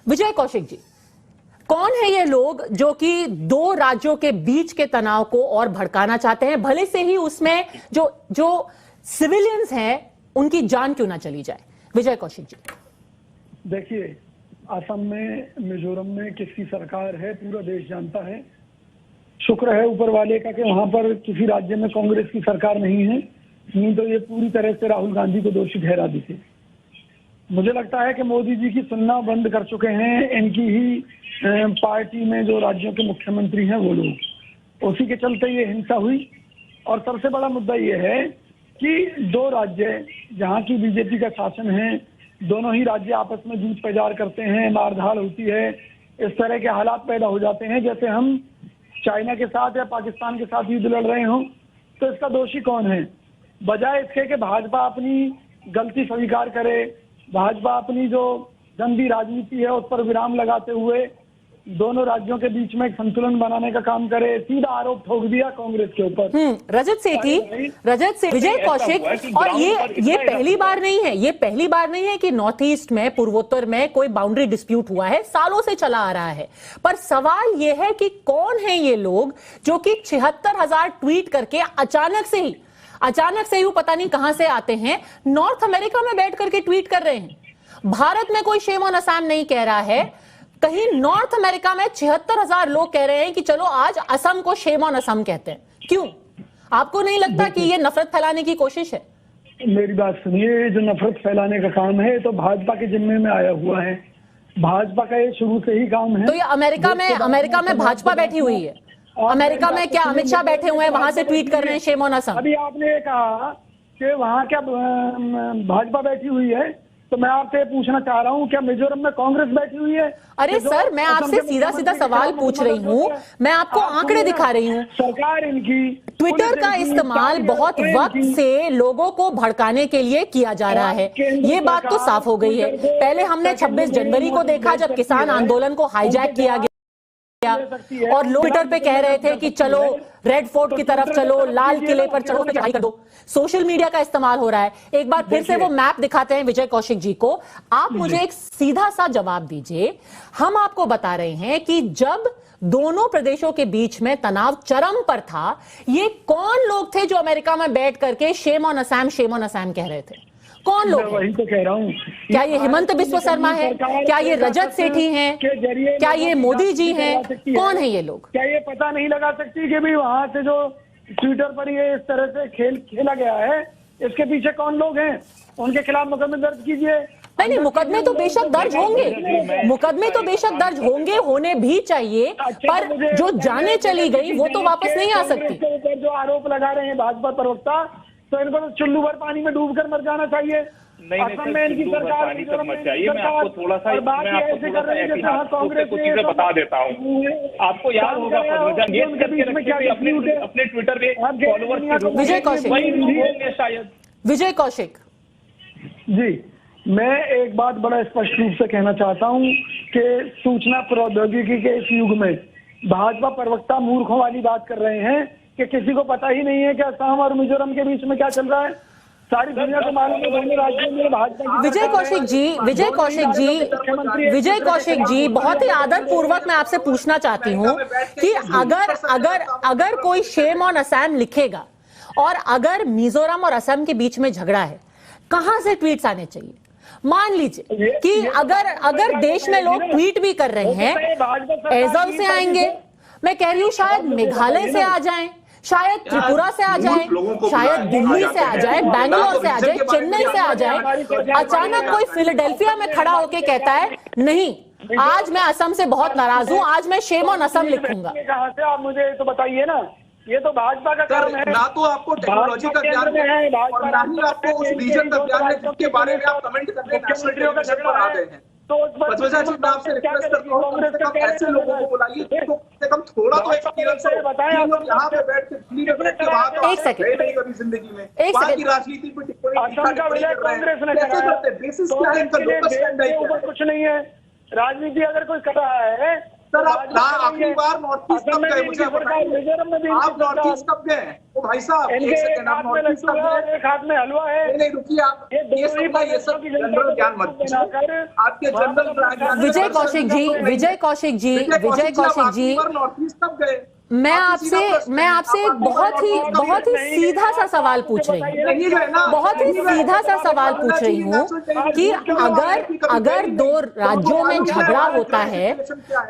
विजय कौशिक जी, कौन है ये लोग जो कि दो राज्यों के बीच के तनाव को और भड़काना चाहते हैं, भले से ही उसमें जो सिविलियंस हैं उनकी जान क्यों ना चली जाए? विजय कौशिक जी। देखिए, असम में, मिजोरम में किसकी सरकार है पूरा देश जानता है। शुक्र है ऊपर वाले का कि वहां पर किसी राज्य में कांग्रेस की सरकार नहीं है, नहीं तो ये पूरी तरह से राहुल गांधी को दोषी ठहरा देते। मुझे लगता है कि मोदी जी की सुनना बंद कर चुके हैं इनकी ही पार्टी में जो राज्यों के मुख्यमंत्री हैं वो लोग, उसी के चलते ये हिंसा हुई। और सबसे बड़ा मुद्दा ये है कि दो राज्य जहाँ की बीजेपी का शासन है, दोनों ही राज्य आपस में जूझ पैजार करते हैं, मारधाड़ होती है, इस तरह के हालात पैदा हो जाते हैं जैसे हम चाइना के साथ या पाकिस्तान के साथ युद्ध लड़ रहे हों। तो इसका दोषी कौन है? बजाय इसके कि भाजपा अपनी गलती स्वीकार करे, भाजपा अपनी जो गंदी राजनीति है उस पर विराम लगाते हुए दोनों राज्यों के बीच में एक संतुलन बनाने का काम करे, सीधा आरोप ठोक दिया कांग्रेस के ऊपर। रजत सेठी, विजय कौशिक, और ये पहली बार नहीं है, ये पहली बार नहीं है कि नॉर्थ ईस्ट में, पूर्वोत्तर में कोई बाउंड्री डिस्प्यूट हुआ है, सालों से चला आ रहा है। पर सवाल ये है कि कौन है ये लोग जो कि 76,000 ट्वीट करके अचानक से ही वो पता नहीं कहां से आते हैं, नॉर्थ अमेरिका में बैठ करके ट्वीट कर रहे हैं। भारत में कोई शेम ऑन असम नहीं कह रहा है, कहीं नॉर्थ अमेरिका में 76,000 लोग कह रहे हैं कि चलो आज असम को शेम ऑन असम कहते हैं। क्यों? आपको नहीं लगता कि ये नफरत फैलाने की कोशिश है? मेरी बात सुनिए, जो नफरत फैलाने का काम है तो भाजपा के जिम्मे में आया हुआ है, भाजपा का ये शुरू से ही काम है। तो ये अमेरिका में भाजपा बैठी हुई है, अमेरिका में क्या अमित शाह बैठे हुए हैं, वहां से ट्वीट कर रहे हैं शेम ऑन असम? अभी आपने कहा कि वहां क्या भाजपा बैठी हुई है, तो मैं आपसे पूछना चाह रहा हूं क्या मिजोरम में कांग्रेस बैठी हुई है? अरे सर, मैं आपसे सीधा सवाल पूछ रही हूँ, मैं आपको आंकड़े दिखा रही हूँ। सरकार इनकी ट्विटर का इस्तेमाल बहुत वक्त से लोगों को भड़काने के लिए किया जा रहा है, ये बात तो साफ हो गई है। पहले हमने 26 जनवरी को देखा जब किसान आंदोलन को हाईजैक किया गया और लोग ट्विटर पे कह रहे थे कि चलो रेड फोर्ट की तरफ चलो, लाल किले पर चलो, चढ़ाई कर दो। सोशल मीडिया का इस्तेमाल हो रहा है। एक बार फिर से वो मैप दिखाते हैं विजय कौशिक जी को। आप मुझे एक सीधा सा जवाब दीजिए। हम आपको बता रहे हैं कि जब दोनों प्रदेशों के बीच में तनाव चरम पर था, ये कौन लोग थे जो अमेरिका में बैठ करके शेम ऑन असम कह रहे थे? कौन लोग? वही तो कह रहा हूँ। क्या ये हिमंत बिस्वा शर्मा है? क्या ये रजत सेठी हैं? क्या ये मोदी जी हैं? कौन है ये लोग? क्या ये पता नहीं लगा सकती कि भी वहां से जो ट्विटर पर ये इस तरह से खेल खेला गया है, इसके पीछे कौन लोग हैं? उनके खिलाफ मुकदमे दर्ज कीजिए। नहीं, मुकदमे तो बेशक दर्ज होंगे, मुकदमे तो बेशक दर्ज होंगे, होने भी चाहिए, पर जो जाने चली गई वो तो वापस नहीं आ सकती। जो आरोप लगा रहे हैं भाजपा प्रवक्ता, तो इनको तो चुल्लू भर पानी में डूबकर मर जाना चाहिए। असम में इनकी सरकार चाहिए। मैं आपको थोड़ा सा कांग्रेस को चीजें बता देता हूँ। आपको याद होगा अपने ट्विटर पे फॉलोअर्स विजय कौशिक जी, मैं एक बात बड़ा स्पष्ट रूप से कहना चाहता हूँ कि सूचना प्रौद्योगिकी के इस युग में भाजपा प्रवक्ता मूर्खों वाली बात कर रहे हैं कि किसी को पता ही नहीं है कि असम और मिजोरम के बीच में क्या चल रहा है। सारी दुनिया को मालूम है दोनों राज्यों में भाजपा। विजय कौशिक जी, बहुत ही आदर पूर्वक मैं आपसे पूछना चाहती हूँ कि अगर कोई शेम ऑन असम लिखेगा और अगर मिजोरम और असम के बीच में झगड़ा है, कहां से ट्वीट्स आने चाहिए? मान लीजिए कि अगर देश में लोग ट्वीट भी कर रहे हैं, ऐज़ल से आएंगे, मैं कह रही हूँ शायद मेघालय से आ जाएं, शायद त्रिपुरा से आ जाए, शायद दिल्ली से आ जाए, बैंगलोर से आ जाए, चेन्नई से आ जाए। अचानक कोई फिलाडेल्फिया में खड़ा होकर कहता है नहीं, आज मैं असम से बहुत नाराज हूं, आज मैं शेम ऑन असम लिखूंगा। कहां से? आप मुझे तो बताइए ना। ये तो भाजपा का काम है। ना तो आपको टेक्नोलॉजी का ज्ञान है और ना ही आपको उस रीजन का ज्ञान है जिसके बारे में आप कमेंट करने नेशनल टेलीविजन पर आ गए हैं। तो बजवजा जी, मैं आपसे रिक्वेस्ट करता हूँ ऐसे लोगों को बुलाइए जो कम से कम थोड़ा तो एक्सपीरियंस हो। यहाँ पे बैठ के एक सेकंड कभी जिंदगी में वहाँ की राजनीति पर टिप्पणी बेसिस क्या है? कुछ नहीं है। राजनीति अगर कोई कर रहा है सर आप आखिरी बार नॉर्थ ईस्ट कब गए मुझे बताइए, आप नॉर्थ ईस्ट कब गए? तो भाई साहब एक सेकंड, आप नॉर्थ ईस्ट कब गए? एक हाथ में हलवा है। नहीं रुकिए, आप ये सब जनरल ज्ञान मत दीजिए, आपके जनरल ज्ञान। विजय कौशिक जी, विजय कौशिक जी, विजय कौशिक जी, नॉर्थ ईस्ट कब गए? मैं आपसे एक बहुत ही सीधा सा सवाल पूछ रही हूँ, बहुत ही सीधा सा सवाल पूछ रही हूँ कि अगर दो राज्यों में झगड़ा होता है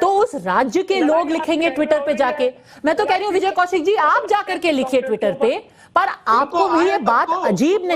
तो उस राज्य के लोग लिखेंगे ट्विटर पे जाके। मैं तो कह रही हूँ विजय कौशिक जी, आप जाकर के लिखिए ट्विटर पे, पर आपको भी ये बात अजीब नहीं